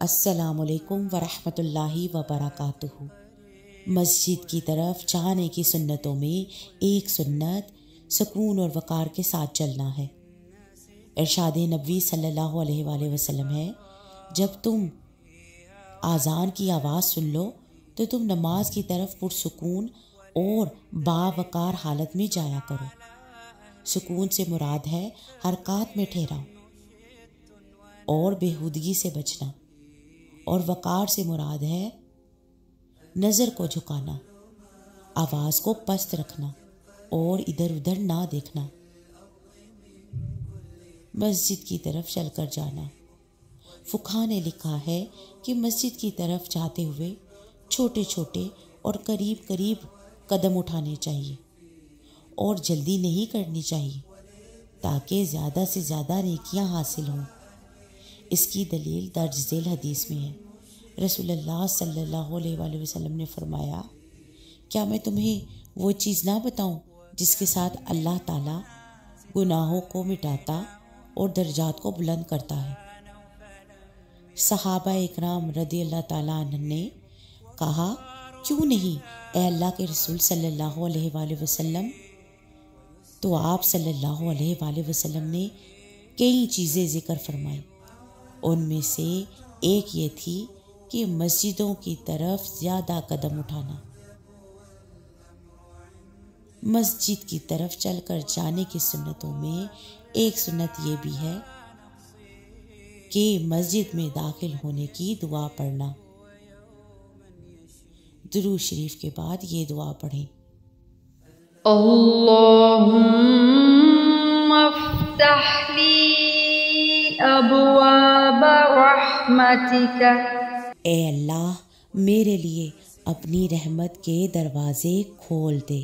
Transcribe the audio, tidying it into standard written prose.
السلام علیکم ورحمۃ اللہ وبرکاتہ۔ مسجد کی طرف جانے کی سنتوں میں ایک سنت سکون اور وقار کے ساتھ چلنا ہے۔ ارشاد نبوی صلی اللہ علیہ وآلہ وسلم ہے، جب تم اذان کی آواز سن لو تو تم نماز کی طرف پرسکون اور باوقار حالت میں جایا کرو۔ سکون سے مراد ہے حرکات میں ٹھہراؤ اور بےہودگی سے بچنا، اور وقار سے مراد ہے نظر کو جھکانا، آواز کو پست رکھنا اور ادھر ادھر نہ دیکھنا۔ مسجد کی طرف چل کر جانا۔ فقہا نے لکھا ہے کہ مسجد کی طرف جاتے ہوئے چھوٹے چھوٹے اور قریب قریب قدم اٹھانے چاہیے اور جلدی نہیں کرنی چاہیے تاکہ زیادہ سے زیادہ نیکیاں حاصل ہوں۔ اس کی دلیل درج ذیل حدیث میں ہے۔ رسول اللہ صلی اللہ علیہ وآلہ وسلم نے فرمایا، کیا میں تمہیں وہ چیز نہ بتاؤں جس کے ساتھ اللہ تعالیٰ گناہوں کو مٹاتا اور درجات کو بلند کرتا ہے؟ صحابہ اکرام رضی اللہ تعالیٰ عنہ نے کہا، کیوں نہیں اے اللہ کے رسول صلی اللہ علیہ وآلہ وسلم؟ تو آپ صلی اللہ علیہ وآلہ وسلم نے کئی چیزیں ذکر فرمائیں۔ ان میں سے ایک یہ تھی کہ مسجدوں کی طرف زیادہ قدم اٹھانا۔ مسجد کی طرف چل کر جانے کی سنتوں میں ایک سنت یہ بھی ہے کہ مسجد میں داخل ہونے کی دعا پڑھنا۔ درود شریف کے بعد یہ دعا پڑھیں، اللہم افتح لی ابواب رحمتک، اے اللہ میرے لیے اپنی رحمت کے دروازے کھول دے۔